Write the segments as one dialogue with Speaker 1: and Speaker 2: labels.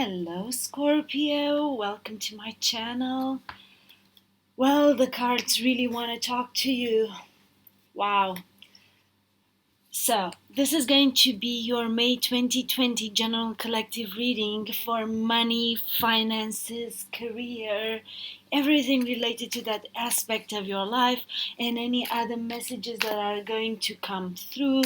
Speaker 1: Hello Scorpio, welcome to my channel. Well, the cards really want to talk to you. Wow. So, this is going to be your May 2020 general collective reading for money, finances, career, everything related to that aspect of your life, and any other messages that are going to come through,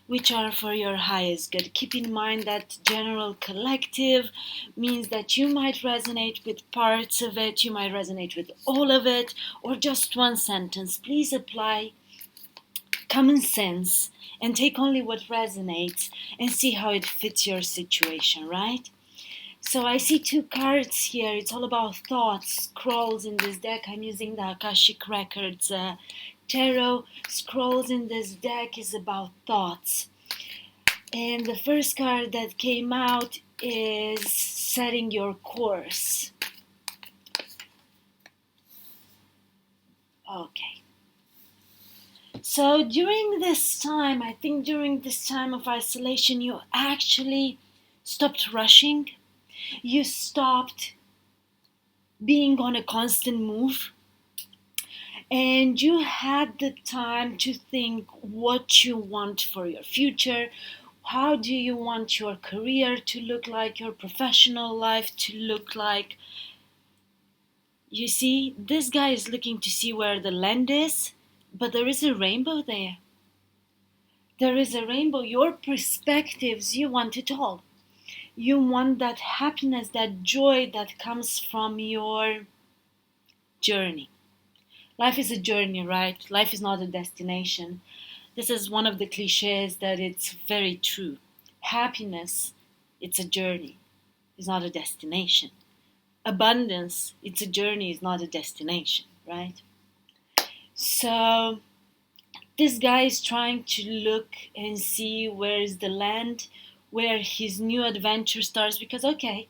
Speaker 1: which are for your highest good. Keep in mind that general collective means that you might resonate with parts of it, you might resonate with all of it, or just one sentence. Please apply common sense and take only what resonates and see how it fits your situation, right? So I see two cards here. It's all about thoughts, scrolls in this deck. I'm using the Akashic Records tarot. Scrolls in this deck is about thoughts. And the first card that came out is setting your course. Okay. So during this time, I think during this time of isolation, you actually stopped rushing. You stopped being on a constant move. And you had the time to think what you want for your future. How do you want your career to look like, your professional life to look like? You see, this guy is looking to see where the land is, but there is a rainbow there. There is a rainbow. Your perspectives, you want it all. You want that happiness, that joy that comes from your journey. Life is a journey, right? Life is not a destination. This is one of the cliches that it's very true. Happiness, it's a journey, it's not a destination. Abundance, it's a journey, it's not a destination, right? So this guy is trying to look and see where is the land, where his new adventure starts, because okay,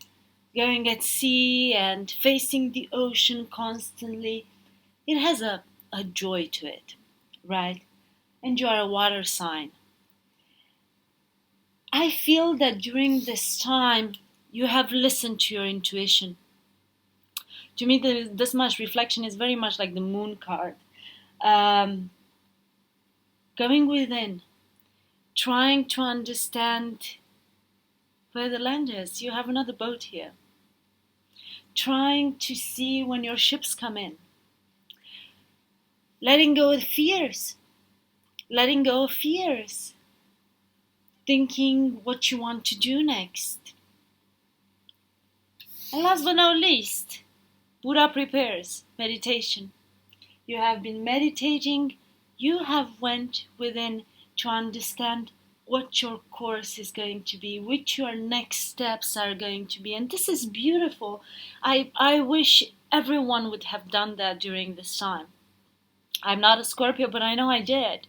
Speaker 1: going at sea and facing the ocean constantly, it has a joy to it, right? And you are a water sign. I feel that during this time, you have listened to your intuition. To me, this much reflection is very much like the moon card. Going within, trying to understand where the land is. You have another boat here. Trying to see when your ships come in. Letting go of fears. Letting go of fears. Thinking what you want to do next. And last but not least, Buddha prepares meditation. You have been meditating. You have went within to understand what your course is going to be, which your next steps are going to be. And this is beautiful. I wish everyone would have done that during this time. I'm not a Scorpio, but I know I did.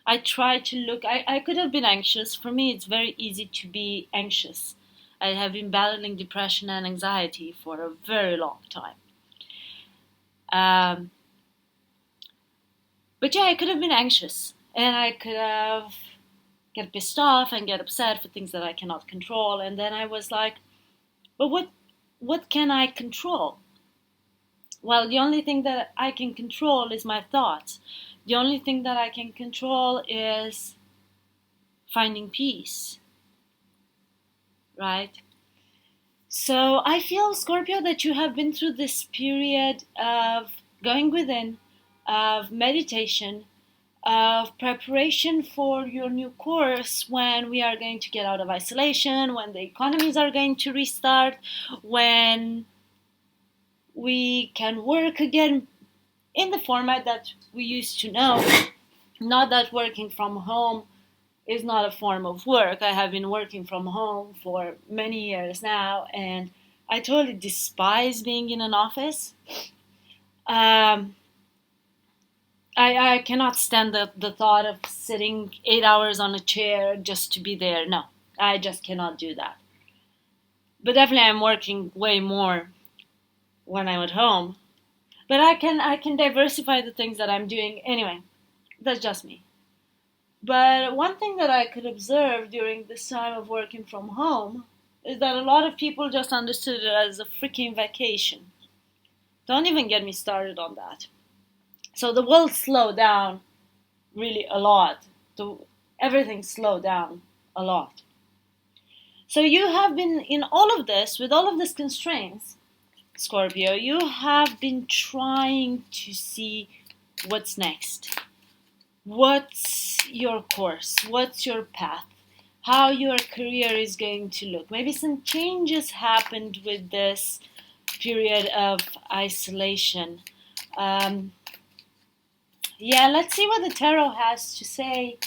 Speaker 1: I tried to look, I could have been anxious. For me, it's very easy to be anxious. I have been battling depression and anxiety for a very long time. But yeah, I could have been anxious. And I could have get pissed off and get upset for things that I cannot control. And then I was like, but what can I control? Well, the only thing that I can control is my thoughts. The only thing that I can control is finding peace, right? So I feel, Scorpio, that you have been through this period of going within, of meditation, of preparation for your new course when we are going to get out of isolation, when the economies are going to restart, when we can work again in the format that we used to know. Not that working from home is not a form of work. I have been working from home for many years now, and I totally despise being in an office. I cannot stand the thought of sitting 8 hours on a chair just to be there. No, I just cannot do that. But definitely I'm working way more when I'm at home. But I can diversify the things that I'm doing. Anyway, that's just me. But one thing that I could observe during this time of working from home is that a lot of people just understood it as a freaking vacation. Don't even get me started on that. So the world slowed down really a lot. Everything slowed down a lot. So you have been in all of this, with all of these constraints, Scorpio, you have been trying to see what's next. What's your course? What's your path? How your career is going to look. Maybe some changes happened with this period of isolation. Yeah, let's see what the tarot has to say.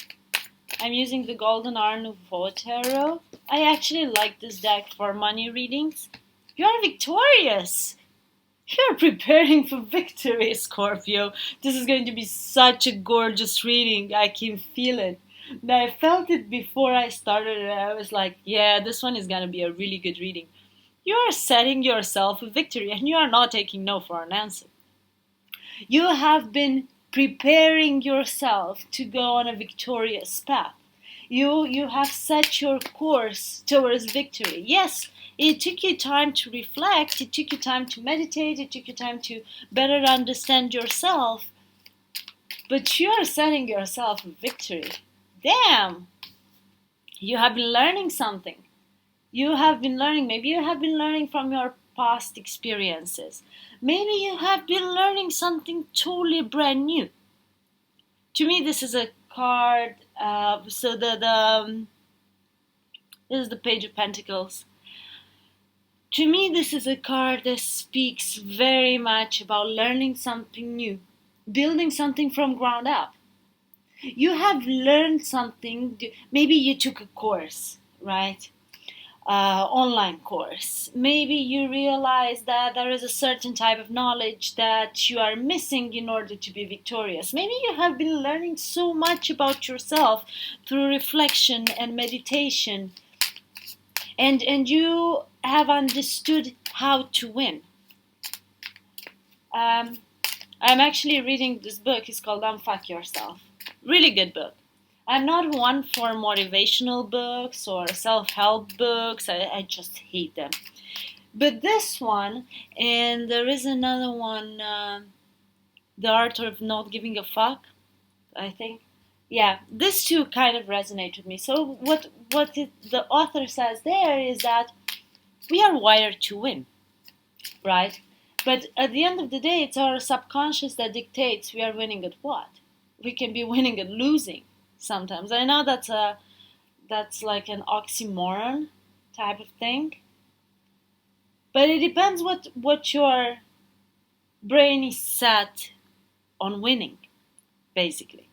Speaker 1: I'm using the Golden Art Nouveau Tarot. I actually like this deck for money readings. You're victorious! You're preparing for victory, Scorpio. This is going to be such a gorgeous reading. I can feel it. Now, I felt it before I started it. I was like, yeah, this one is going to be a really good reading. You are setting yourself a victory and you are not taking no for an answer. You have been preparing yourself to go on a victorious path. You have set your course towards victory. Yes, it took you time to reflect, it took you time to meditate, it took you time to better understand yourself, but you are setting yourself a victory. Damn! You have been learning something. You have been learning. Maybe you have been learning from your past experiences. Maybe you have been learning something totally brand new. To me, this is a card. This is the Page of Pentacles. To me, this is a card that speaks very much about learning something new, building something from ground up. You have learned something. Maybe you took a course, right? Online course. Maybe you realize that there is a certain type of knowledge that you are missing in order to be victorious. Maybe you have been learning so much about yourself through reflection and meditation, and you have understood how to win. I'm actually reading this book. It's called Unfuck Yourself. Really good book. I'm not one for motivational books or self-help books. I just hate them. But this one, and there is another one, The Art of Not Giving a Fuck, I think. Yeah, these two kind of resonate with me. So the author says there is that we are wired to win, right? But at the end of the day, it's our subconscious that dictates we are winning at what. We can be winning at losing. Sometimes I know that's like an oxymoron type of thing, but it depends what your brain is set on winning, basically.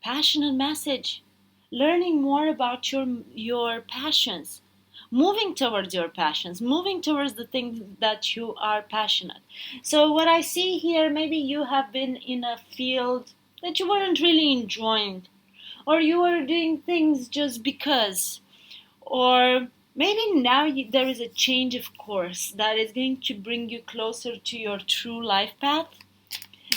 Speaker 1: Passionate message, learning more about your passions, moving towards your passions, moving towards the things that you are passionate. So what I see here, maybe you have been in a field that you weren't really enjoying, or you were doing things just because, or maybe now there is a change of course that is going to bring you closer to your true life path,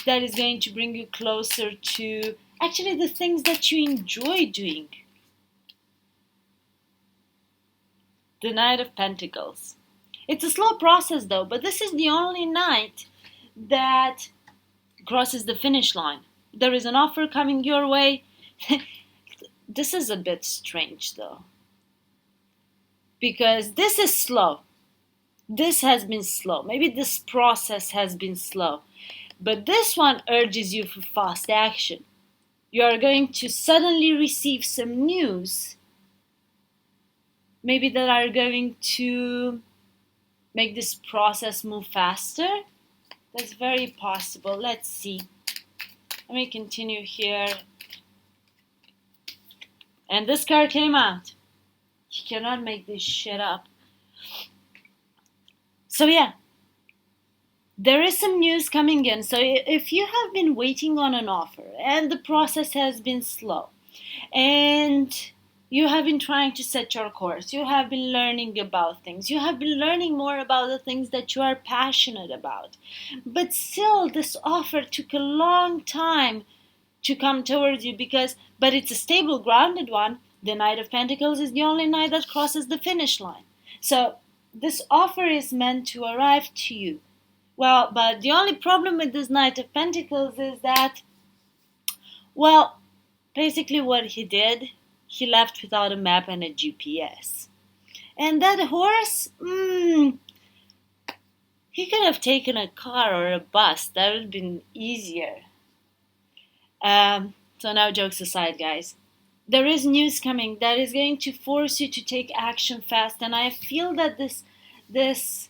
Speaker 1: that is going to bring you closer to actually the things that you enjoy doing. The Knight of Pentacles. It's a slow process though, but this is the only knight that crosses the finish line. There is an offer coming your way. This is a bit strange though, because this is slow. This has been slow. Maybe this process has been slow, but this one urges you for fast action. You are going to suddenly receive some news, maybe that are going to make this process move faster. That's very possible. Let's see. Let me continue here. And this card came out. You cannot make this shit up. So yeah, there is some news coming in. So if you have been waiting on an offer and the process has been slow, and you have been trying to set your course, you have been learning about things, you have been learning more about the things that you are passionate about, but still this offer took a long time to come towards you, but it's a stable, grounded one. The Knight of Pentacles is the only knight that crosses the finish line. So this offer is meant to arrive to you. Well, but the only problem with this Knight of Pentacles is that, well, basically what he did, he left without a map and a GPS. And that horse, he could have taken a car or a bus. That would have been easier. So now jokes aside, guys. There is news coming that is going to force you to take action fast. And I feel that this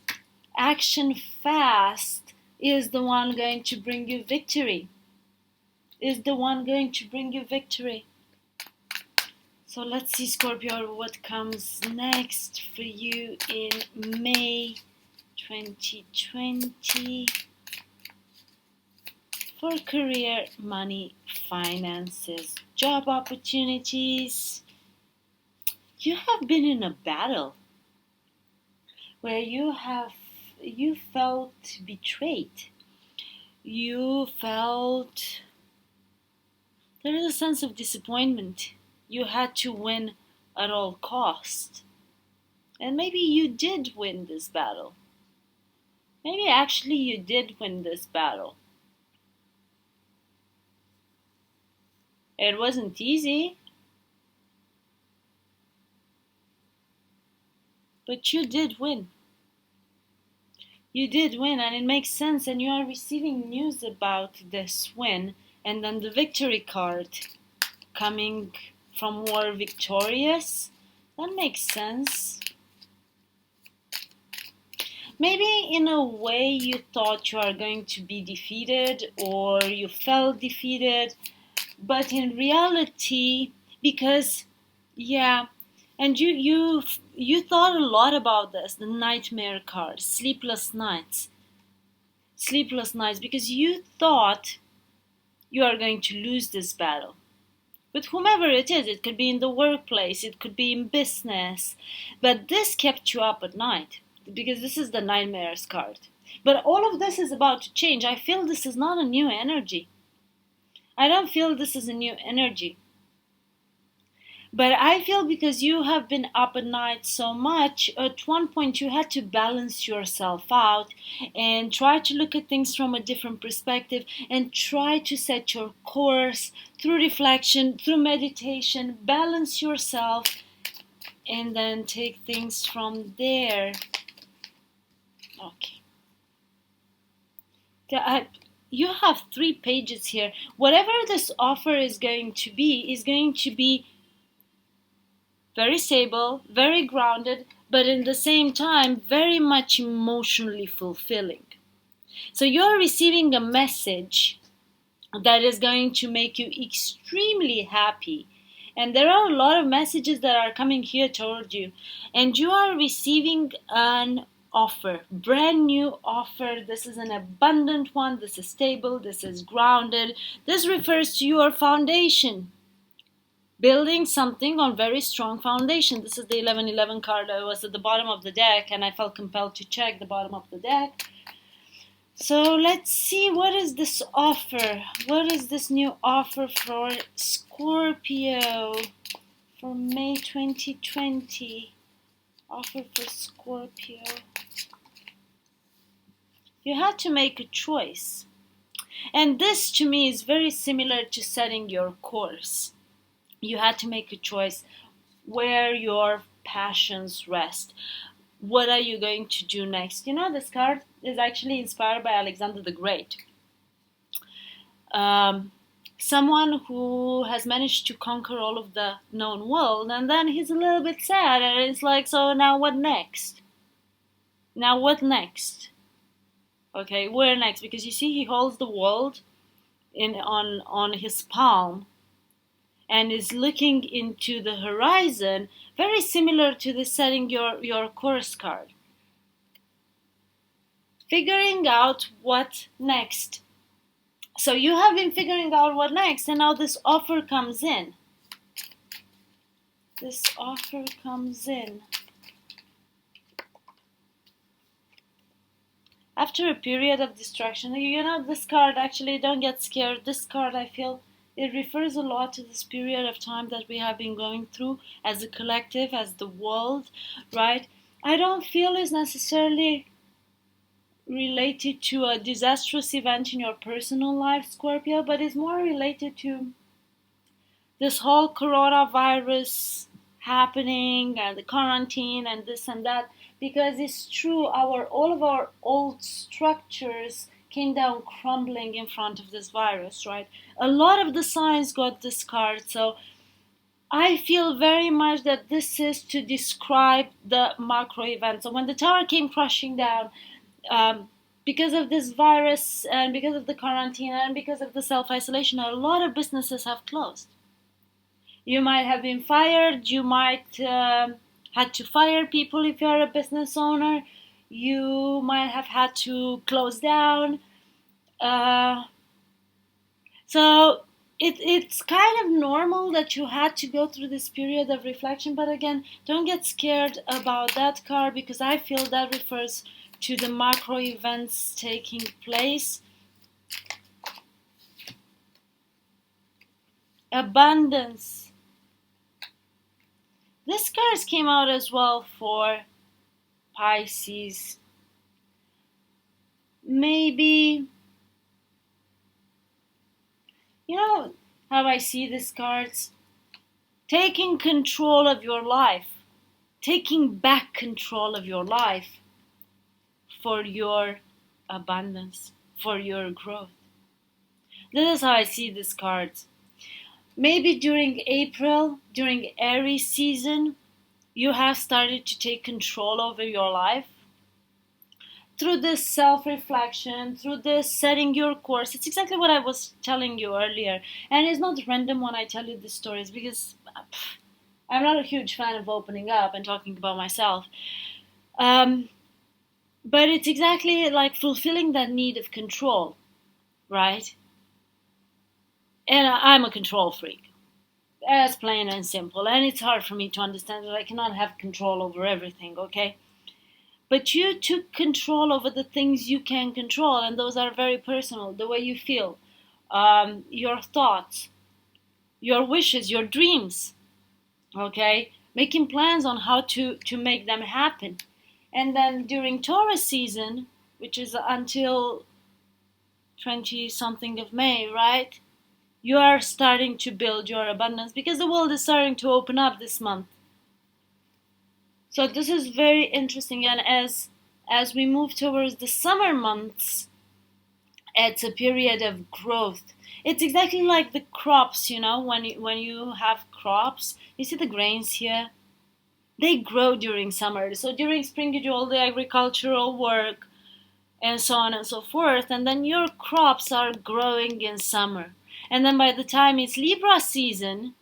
Speaker 1: action fast is the one going to bring you victory. So let's see, Scorpio, what comes next for you in May 2020 for career, money, finances, job opportunities. You have been in a battle where you felt betrayed. You felt there is a sense of disappointment. You had to win at all costs. And maybe you did win this battle. Maybe actually you did win this battle. It wasn't easy, but you did win. You did win, and it makes sense, and you are receiving news about this win, and then the victory card coming from war victorious. That makes sense. Maybe in a way you thought you are going to be defeated, or you felt defeated, but in reality, because and you thought a lot about this, the nightmare card, sleepless nights, because you thought you are going to lose this battle. With whomever it is, it could be in the workplace, it could be in business, but this kept you up at night, because this is the nightmares card. But all of this is about to change. I feel this is not a new energy. I don't feel this is a new energy. But I feel because you have been up at night so much, at one point you had to balance yourself out and try to look at things from a different perspective and try to set your course through reflection, through meditation, balance yourself, and then take things from there. Okay. You have 3 pages here. Whatever this offer is going to be very stable, very grounded, but in the same time, very much emotionally fulfilling. So you're receiving a message that is going to make you extremely happy. And there are a lot of messages that are coming here toward you. And you are receiving an offer, brand new offer. This is an abundant one. This is stable. This is grounded. This refers to your foundation. Building something on very strong foundation. This is the 1111 card that was at the bottom of the deck, and I felt compelled to check the bottom of the deck. So let's see, what is this offer? What is this new offer for Scorpio for May 2020? Offer for Scorpio. You had to make a choice. And this to me is very similar to setting your course. You had to make a choice where your passions rest. What are you going to do next? You know, this card is actually inspired by Alexander the Great. Someone who has managed to conquer all of the known world, and then he's a little bit sad, and it's like, so now what next? Now what next? Okay, where next? Because you see, he holds the world on his palm, and is looking into the horizon, very similar to the setting your course card. Figuring out what next. So you have been figuring out what next, and now this offer comes in. This offer comes in. After a period of distraction, you know, this card, actually, don't get scared. This card, I feel, It refers a lot to this period of time that we have been going through as a collective, as the world, right? I don't feel it's necessarily related to a disastrous event in your personal life, Scorpio, but it's more related to this whole coronavirus happening and the quarantine and this and that, because it's true, our all of our old structures came down crumbling in front of this virus, right? A lot of the signs got this card, so I feel very much that this is to describe the macro event. So when the tower came crashing down, because of this virus and because of the quarantine and because of the self-isolation, a lot of businesses have closed. You might have been fired, you might had to fire people if you're a business owner, you might have had to close down. So it's kind of normal that you had to go through this period of reflection, but again, don't get scared about that card, because I feel that refers to the macro events taking place. Abundance. This card came out as well for Pisces. Maybe, you know how I see these cards? Taking control of your life, taking back control of your life for your abundance, for your growth. This is how I see these cards. Maybe during April, during Aries season, you have started to take control over your life. Through this self-reflection, through this setting your course. It's exactly what I was telling you earlier. And it's not random when I tell you these stories, because I'm not a huge fan of opening up and talking about myself. But it's exactly like fulfilling that need of control, right? And I'm a control freak. As plain and simple. And it's hard for me to understand that I cannot have control over everything, okay? But you took control over the things you can control, and those are very personal. The way you feel, your thoughts, your wishes, your dreams, okay? Making plans on how to make them happen. And then during Taurus season, which is until 20-something of May, right? You are starting to build your abundance, because the world is starting to open up this month. So this is very interesting, and as we move towards the summer months, it's a period of growth. It's exactly like the crops, when you have crops, you see the grains here, they grow during summer. So during spring you do all the agricultural work and so on and so forth, and then your crops are growing in summer. And then by the time it's Libra season,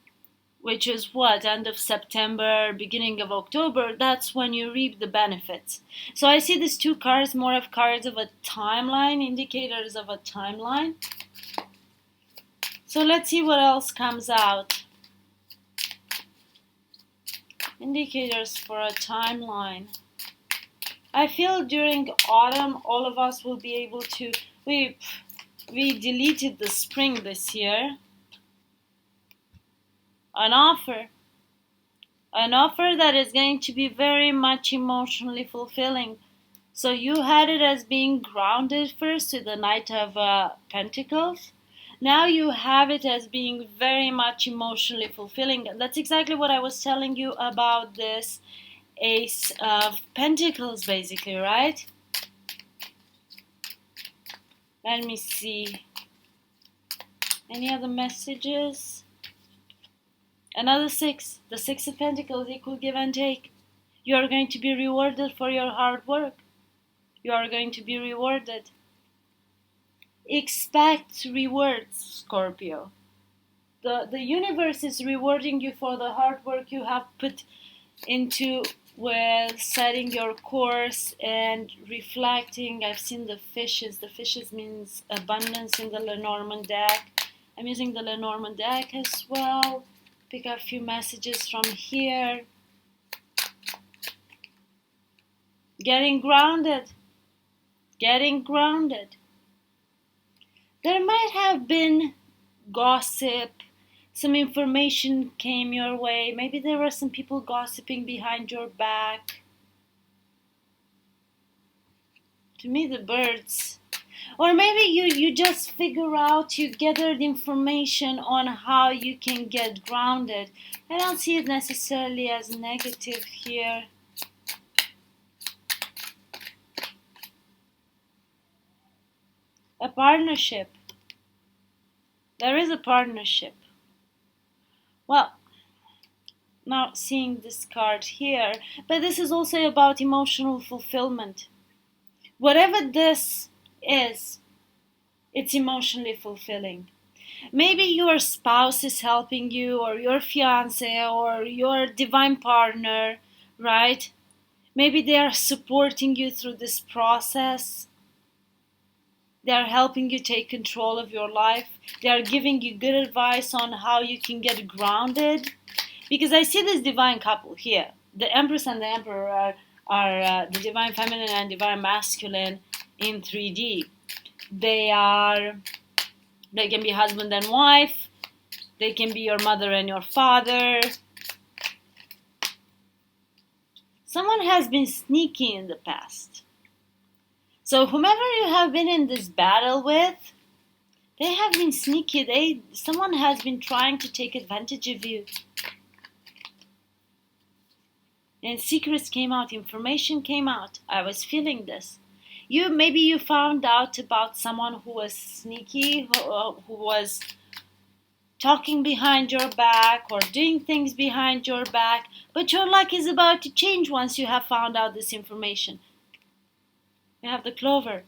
Speaker 1: which is end of September, beginning of October, that's when you reap the benefits. So I see these two cards more of cards of a timeline, indicators of a timeline. So let's see what else comes out. Indicators for a timeline. I feel during autumn all of us will be able to, we deleted the spring this year. An offer that is going to be very much emotionally fulfilling. So you had it as being grounded first to the Knight of Pentacles. Now you have it as being very much emotionally fulfilling. That's exactly what I was telling you about this Ace of Pentacles, basically, right? Let me see. Any other messages? Another 6, the 6 of Pentacles, equal give and take. You are going to be rewarded for your hard work. You are going to be rewarded. Expect rewards, Scorpio. The universe is rewarding you for the hard work you have put into with setting your course and reflecting. I've seen the fishes. The fishes means abundance in the Lenormand deck. I'm using the Lenormand deck as well. Pick up a few messages from here. Getting grounded. Getting grounded. There might have been gossip, some information came your way. Maybe there were some people gossiping behind your back. To me, the birds. Or maybe you just figure out, you gathered information on how you can get grounded. I don't see it necessarily as negative here. A partnership. There is a partnership. Well, now seeing this card here, but this is also about emotional fulfillment. Whatever this is, it's emotionally fulfilling. Maybe your spouse is helping you, or your fiance, or your divine partner, right? Maybe they are supporting you through this process. They are helping you take control of your life. They are giving you good advice on how you can get grounded. Because I see this divine couple here. The Empress and the Emperor are the divine feminine and divine masculine in 3D. They can be husband and wife. They can be your mother and your father. Someone has been sneaky in the past. So whomever you have been in this battle with, they have been sneaky. Someone has been trying to take advantage of you. And secrets came out, information came out. I was feeling this. Maybe you found out about someone who was sneaky, who was talking behind your back or doing things behind your back, but your luck is about to change once you have found out this information. You have the clover.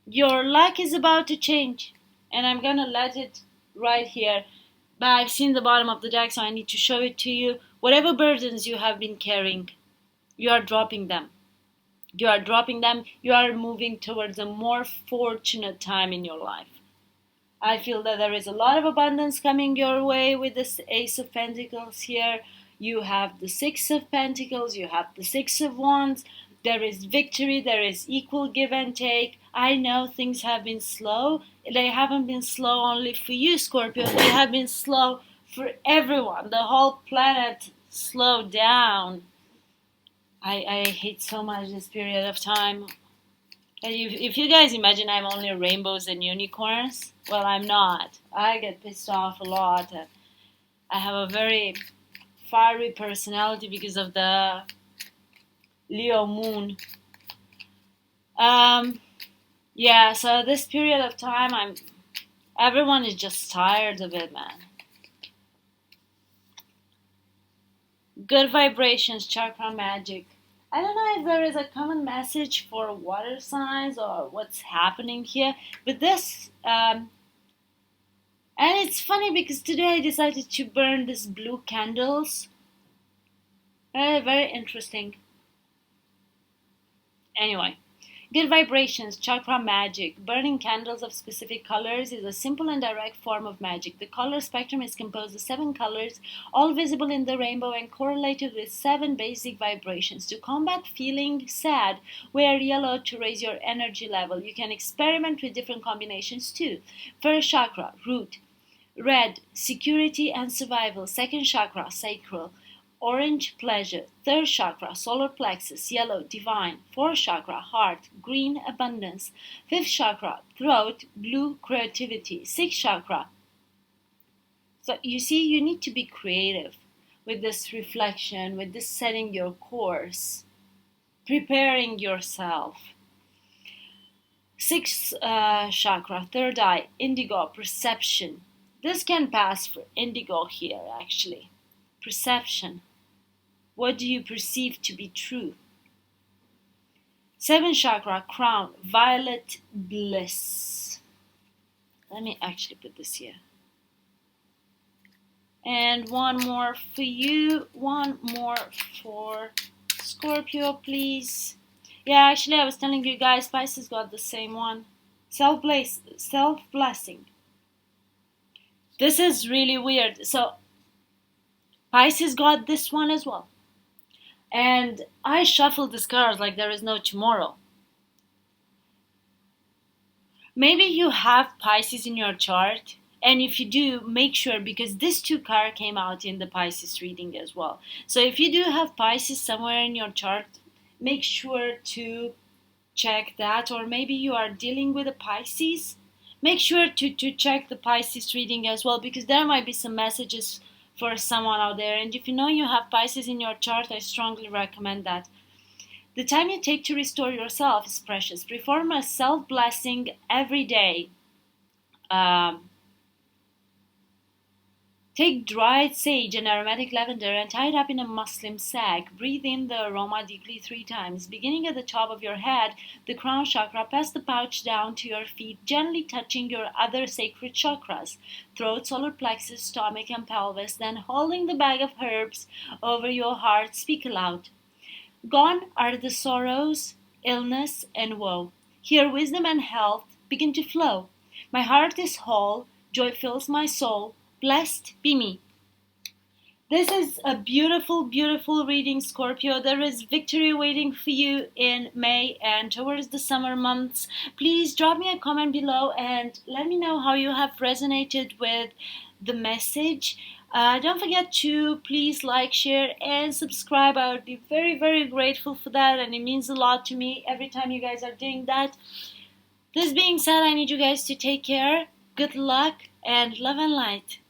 Speaker 1: Your luck is about to change, and I'm gonna let it right here. But I've seen the bottom of the deck, so I need to show it to you. Whatever burdens you have been carrying, you are dropping them. You are dropping them. You are moving towards a more fortunate time in your life. I feel that there is a lot of abundance coming your way with this Ace of Pentacles here. You have the Six of Pentacles. You have the Six of Wands. There is victory. There is equal give and take. I know things have been slow. They haven't been slow only for you, Scorpio. They have been slow for everyone. The whole planet slowed down. I hate so much this period of time. If you guys imagine I'm only rainbows and unicorns, well, I'm not. I get pissed off a lot. I have a very fiery personality because of the Leo moon. Yeah, so this period of time, everyone is just tired of it, man. Good vibrations, chakra magic. I don't know if there is a common message for water signs or what's happening here, but this, and it's funny because today I decided to burn these blue candles. Very interesting. Anyway, good vibrations, chakra magic. Burning candles of specific colors is a simple and direct form of magic. The color spectrum is composed of 7 colors, all visible in the rainbow and correlated with 7 basic vibrations. To combat feeling sad, wear yellow to raise your energy level. You can experiment with different combinations too. First chakra, root. Red, security and survival. Second chakra, sacral. Orange, pleasure. Third chakra, solar plexus. Yellow, divine. Fourth chakra, heart. Green, abundance. Fifth chakra, throat. Blue, creativity. Sixth chakra. So you see, you need to be creative with this reflection, with this setting your course, preparing yourself. Sixth chakra, third eye, indigo, perception. This can pass for indigo here, actually. Perception. What do you perceive to be true? Seventh chakra, crown, violet bliss. Let me actually put this here. And one more for you, one more for Scorpio, please. Yeah, actually I was telling you guys, Pisces got the same one. Self-blessing. This is really weird. So Pisces got this one as well. And I shuffled these cards like there is no tomorrow. Maybe you have Pisces in your chart And if you do, make sure, because this 2 card came out in the Pisces reading as well. So if you do have Pisces somewhere in your chart, make sure to check that. Or maybe you are dealing with a Pisces, make sure to check the Pisces reading as well, because there might be some messages for someone out there. And if you know you have Pisces in your chart, I strongly recommend that. The time you take to restore yourself is precious. Perform a self-blessing every day. Um, Take dried sage and aromatic lavender and tie it up in a muslin sack. Breathe in the aroma deeply 3 times. Beginning at the top of your head, the crown chakra, pass the pouch down to your feet, gently touching your other sacred chakras, throat, solar plexus, stomach, and pelvis. Then, holding the bag of herbs over your heart, speak aloud. Gone are the sorrows, illness, and woe. Here wisdom and health begin to flow. My heart is whole, joy fills my soul. Blessed be me. This is a beautiful, beautiful reading, Scorpio. There is victory waiting for you in May and towards the summer months. Please drop me a comment below and let me know how you have resonated with the message. Don't forget to please like, share, and subscribe. I would be very, very grateful for that, and it means a lot to me every time you guys are doing that. This being said, I need you guys to take care. Good luck and love and light.